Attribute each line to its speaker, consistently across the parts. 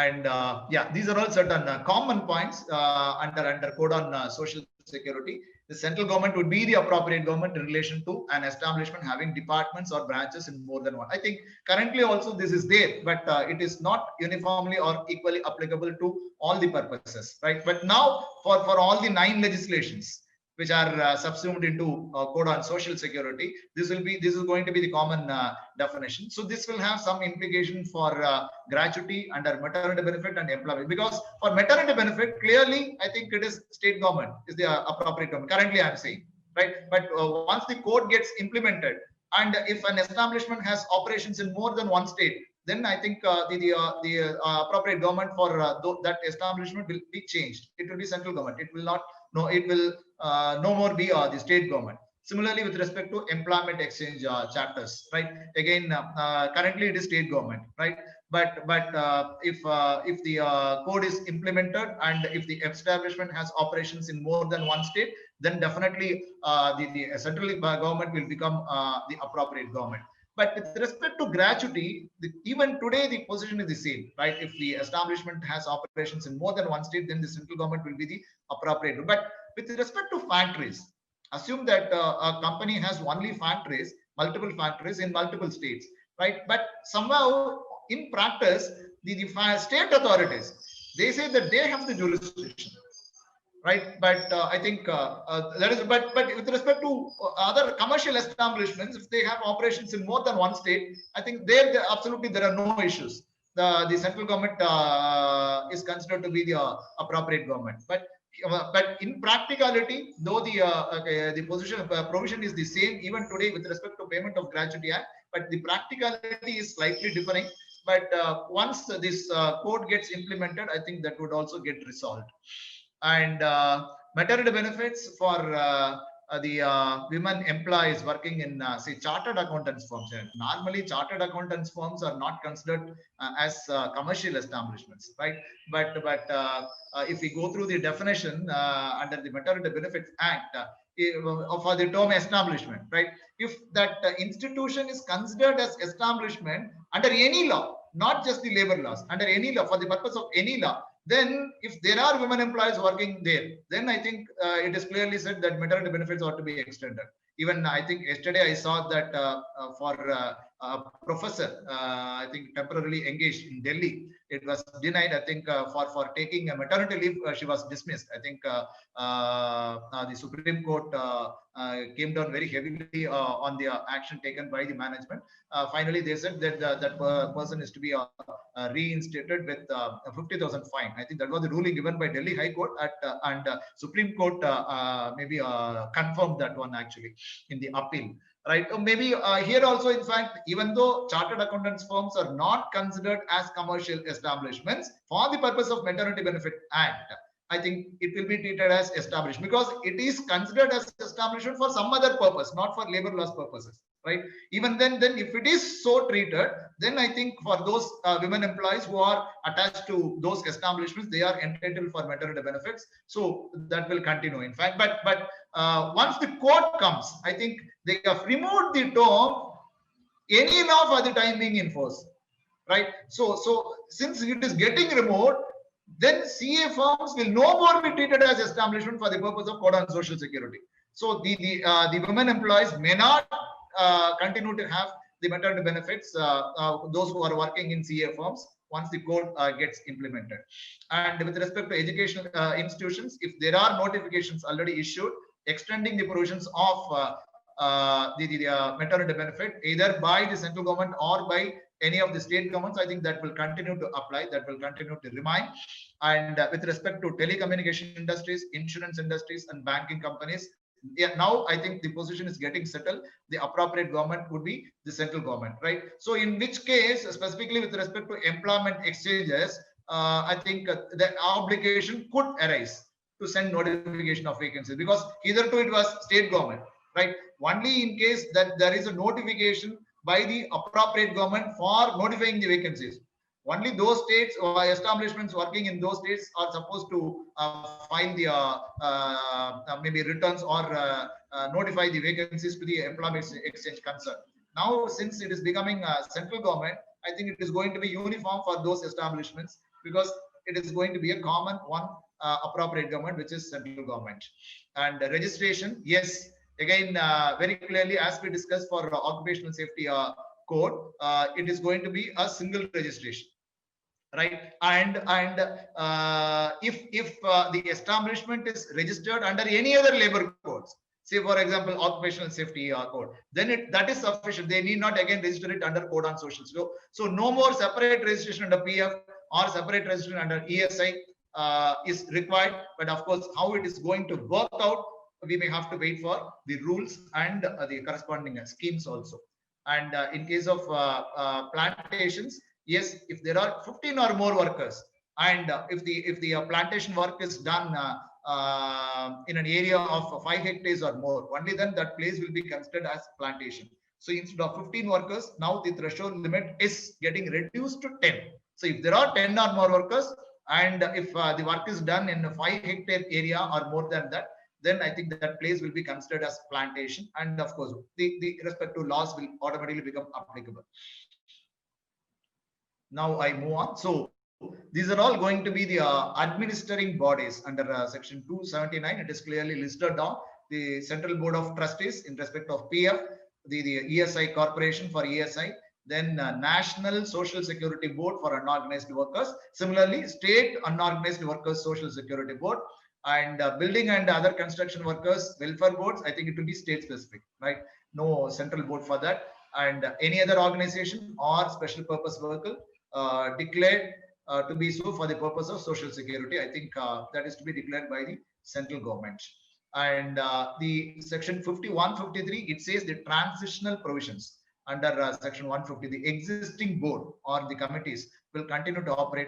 Speaker 1: And yeah, these are all certain common points under code on social security. The central government would be the appropriate government in relation to an establishment having departments or branches in more than one. I think currently also this is there, but it is not uniformly or equally applicable to all the purposes, right? But now for all the 9 legislations which are subsumed into code on social security, this is going to be the common definition. So this will have some implication for gratuity under maternity benefit and employment, because for maternity benefit clearly I think it is state government is the appropriate government currently, I'm saying, right? But once the code gets implemented, and if an establishment has operations in more than one state, then I think the appropriate government for that establishment will be changed. It will be central government. It will not. No, it will no more be the state government. Similarly, with respect to employment exchange chapters, right? Again, currently it is state government, right? But if the code is implemented and if the establishment has operations in more than one state, then definitely the central government will become the appropriate government. But with respect to gratuity, even today the position is the same, right? If the establishment has operations in more than one state, then the central government will be the appropriate. But with respect to factories, assume that a company has only factories, multiple factories in multiple states, right? But somehow in practice, the state authorities, they say that they have the jurisdiction, right? But I think that is. But with respect to other commercial establishments, if they have operations in more than one state, I think there absolutely there are no issues. The central government is considered to be the appropriate government. But in practicality, though the position provision is the same even today with respect to payment of gratuity act, but the practicality is slightly differing. But once this code gets implemented, I think that would also get resolved. And maternity benefits for the women employees working in say chartered accountants firms. Normally chartered accountants firms are not considered as commercial establishments, right? But if we go through the definition under the Maternity Benefits Act for the term establishment, right? If that institution is considered as establishment under any law, not just the labor laws, under any law, for the purpose of any law, then if there are women employees working there, then I think it is clearly said that maternity benefits ought to be extended. Even I think yesterday I saw that for a professor, I think temporarily engaged in Delhi, it was denied. I think for taking a maternity leave, she was dismissed. I think the Supreme Court came down very heavily on the action taken by the management. Finally, they said that that person is to be reinstated with a 50,000 fine. I think that was the ruling given by Delhi High Court and Supreme Court maybe confirmed that one actually in the appeal. Right? Maybe here also, in fact, even though chartered accountants firms are not considered as commercial establishments for the purpose of Maternity Benefit Act, I think it will be treated as established because it is considered as establishment for some other purpose, not for labor laws purposes, right? Even then if it is so treated, then I think for those women employees who are attached to those establishments, they are entitled for maternity benefits. So that will continue, in fact. But once the court comes, I think they have removed the term any law for the time being in force, right? So since it is getting removed, then CA firms will no more be treated as establishment for the purpose of code on social security. So the women employees may not continue to have the maternity benefits, those who are working in CA firms, once the code gets implemented. And with respect to educational institutions, if there are notifications already issued extending the provisions of the maternity benefit either by the central government or by any of the state governments, I think that will continue to apply, that will continue to remain. And with respect to telecommunication industries, insurance industries, and banking companies, yeah, now I think the position is getting settled. The appropriate government would be the central government, right? So in which case, specifically with respect to employment exchanges, I think the obligation could arise to send notification of vacancies, because hitherto it was state government, right? Only in case that there is a notification by the appropriate government for notifying the vacancies. Only those states or establishments working in those states are supposed to file the maybe returns or notify the vacancies to the employment exchange concern. Now, since it is becoming central government, I think it is going to be uniform for those establishments because it is going to be a common one appropriate government, which is central government. And registration, yes, again, very clearly, as we discussed for occupational safety code, it is going to be a single registration, right? And if the establishment is registered under any other labor codes, say for example occupational safety code, then that is sufficient. They need not again register it under code on social. So no more separate registration under PF or separate registration under ESI is required. But of course, how it is going to work out, we may have to wait for the rules and the corresponding schemes also. And in case of plantations, yes, if there are 15 or more workers, and if the plantation work is done in an area of 5 hectares or more, only then that place will be considered as plantation. So instead of 15 workers, now the threshold limit is getting reduced to 10. So if there are 10 or more workers, and if the work is done in a 5 hectare area or more than that, then I think that place will be considered as plantation. And of course, the respective laws will automatically become applicable. Now I move on. So these are all going to be the administering bodies under section 279. It is clearly listed down. The Central Board of Trustees in respect of PF, the ESI Corporation for ESI, then National Social Security Board for unorganized workers. Similarly, State Unorganized Workers Social Security Board, and building and other construction workers welfare boards. I think it will be state specific, right? No central board for that. And any other organization or special purpose vehicle declared to be so for the purpose of social security. I think that is to be declared by the central government. And the section 5153, it says the transitional provisions under section 150, the existing board or the committees will continue to operate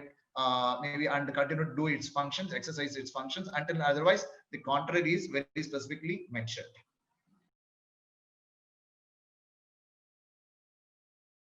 Speaker 1: maybe and continue to do its functions, exercise its functions until otherwise the contrary is very specifically mentioned.